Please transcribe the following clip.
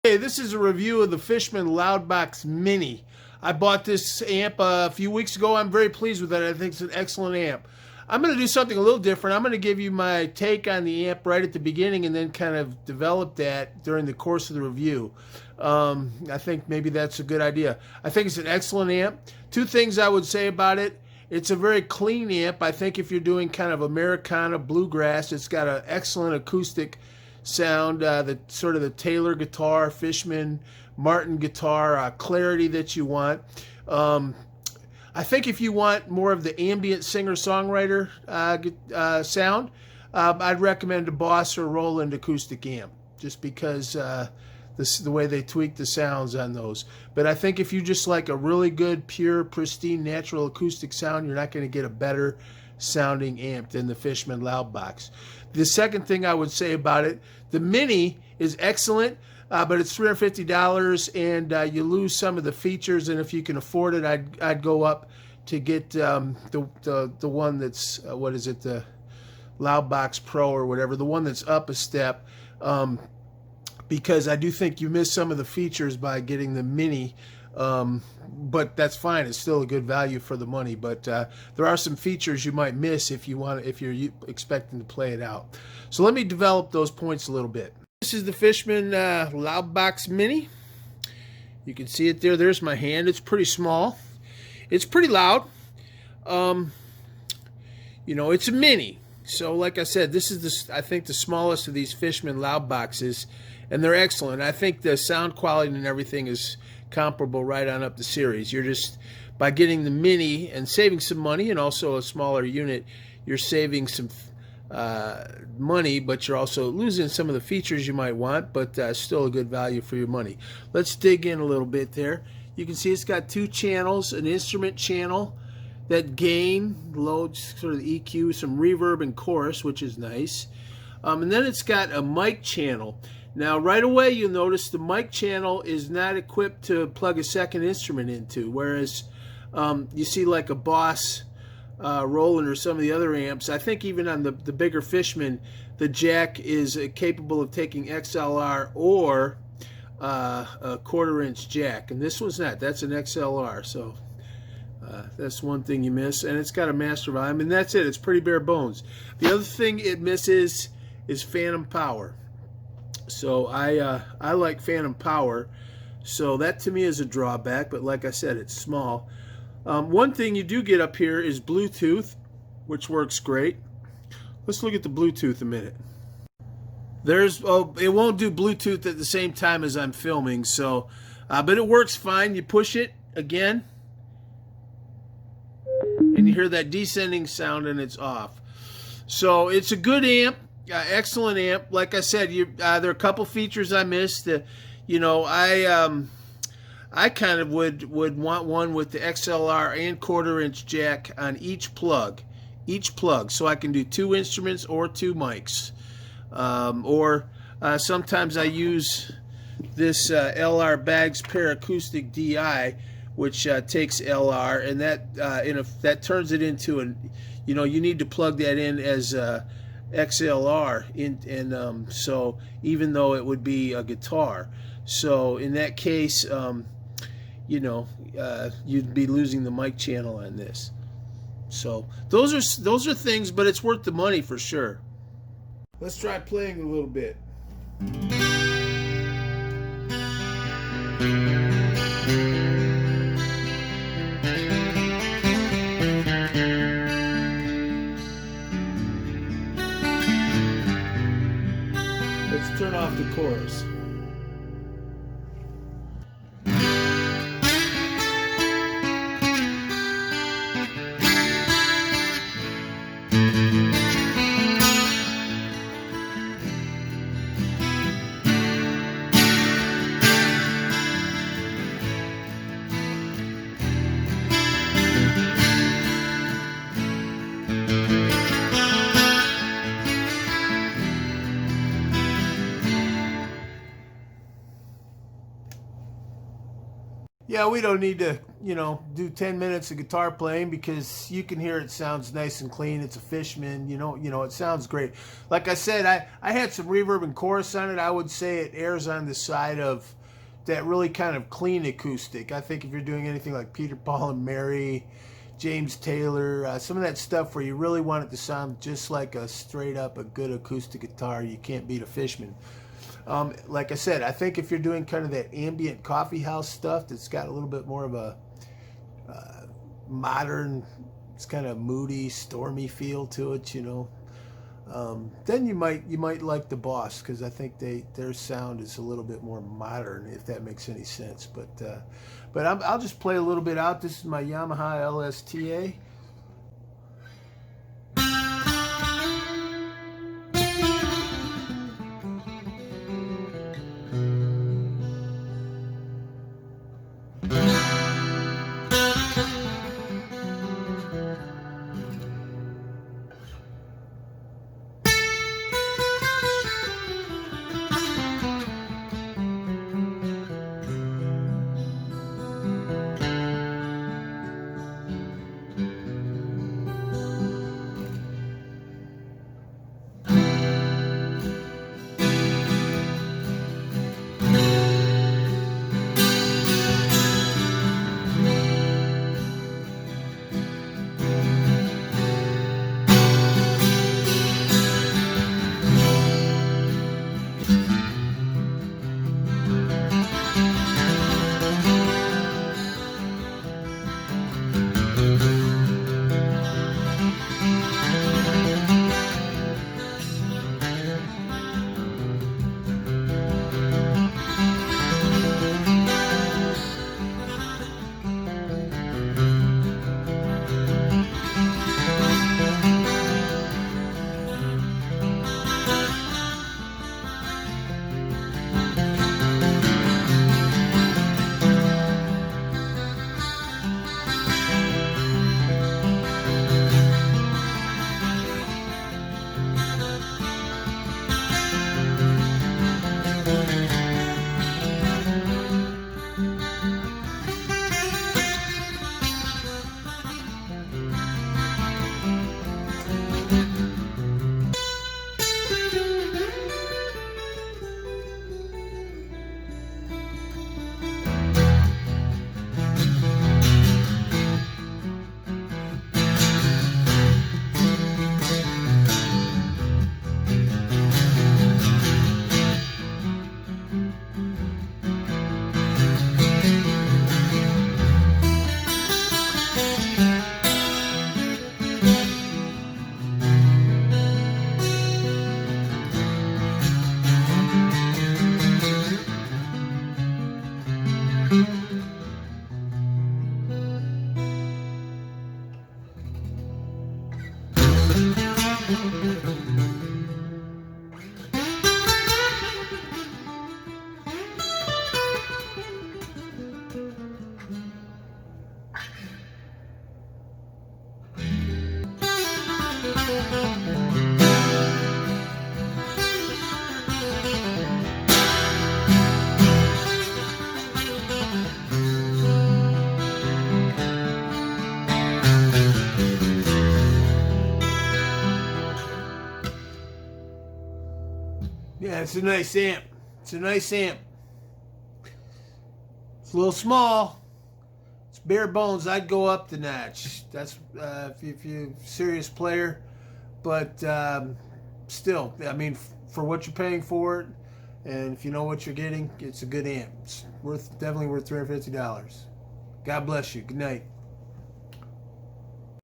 Hey, this is a review of the Fishman Loudbox Mini. I bought this amp a few weeks ago. I'm very pleased with it. I think it's an excellent amp. I'm going to do something a little different. I'm going to give you my take on the amp right at the beginning and then kind of develop that during the course of the review. I think maybe that's a good idea. I think it's an excellent amp. Two things I would say about it. It's a very clean amp. I think if you're doing kind of Americana bluegrass, it's got an excellent acoustic sound, the sort of the Taylor guitar, Fishman, Martin guitar, clarity that you want. I think if you want more of the ambient singer-songwriter sound, I'd recommend a Boss or Roland acoustic amp, just because the way they tweak the sounds on those. But I think if you just like a really good, pure, pristine, natural acoustic sound, you're not going to get a better sounding amp than the Fishman Loudbox. The second thing I would say about it, the Mini is excellent, but it's $350 and you lose some of the features. And if you can afford it, I'd go up to get the one that's what is it, the Loudbox Pro or whatever, the one that's up a step, because I do think you miss some of the features by getting the Mini. But that's fine. It's still a good value for the money. But there are some features you might miss if you're expecting to play it out. So let me develop those points a little bit. This is the Fishman Loudbox Mini. You can see it there. There's my hand. It's pretty small. It's pretty loud. You know, it's a Mini. So like I said, this is I think the smallest of these Fishman Loudboxes, and they're excellent. I think the sound quality and everything is comparable right on up the series. You're just, by getting the Mini and saving some money, and also a smaller unit, you're saving some money, but you're also losing some of the features you might want, but still a good value for your money. Let's dig in a little bit there. You can see it's got two channels, an instrument channel that gain, loads sort of the EQ, some reverb and chorus, which is nice. And then it's got a mic channel. Now, right away, you'll notice the mic channel is not equipped to plug a second instrument into, whereas you see like a Boss, Roland, or some of the other amps. I think even on the bigger Fishman, the jack is capable of taking XLR or a 1/4-inch jack, and this one's not. That's an XLR, so that's one thing you miss. And it's got a master volume, and that's it. It's pretty bare bones. The other thing it misses is phantom power. So I like phantom power, so that to me is a drawback, but like I said, it's small. One thing you do get up here is Bluetooth, which works great. Let's look at the Bluetooth a minute. It won't do Bluetooth at the same time as I'm filming, so but it works fine. You push it again and you hear that descending sound and it's off. So it's a good amp. Excellent amp. Like I said, there are a couple features I missed. You know, I kind of would want one with the XLR and 1/4-inch jack on each plug, so I can do two instruments or two mics. Sometimes I use this LR Baggs Paracoustic DI, which takes LR, and that turns it into an, you know, you need to plug that in as XLR and so even though it would be a guitar, so in that case, you know, you'd be losing the mic channel on this. So those are things, but it's worth the money for sure. Let's try playing a little bit. Let's turn off the chorus. Yeah, we don't need to you know, do 10 minutes of guitar playing because you can hear it sounds nice and clean. It's a Fishman, you know, it sounds great. Like I said, I had some reverb and chorus on it. I would say it airs on the side of that really kind of clean acoustic. I think if you're doing anything like Peter, Paul and Mary, James Taylor, some of that stuff where you really want it to sound just like a straight up a good acoustic guitar, you can't beat a Fishman. Like I said, I think if you're doing kind of that ambient coffee house stuff that's got a little bit more of a modern, it's kind of moody, stormy feel to it, you know, then you might like the Boss, because I think their sound is a little bit more modern, if that makes any sense. But I'll just play a little bit out. This is my Yamaha LSTA. Yeah, it's a nice amp. It's a nice amp. It's a little small. It's bare bones. I'd go up the notch. That's if you're a serious player. But still, I mean, for what you're paying for it, and if you know what you're getting, it's a good amp. It's definitely worth $350. God bless you. Good night.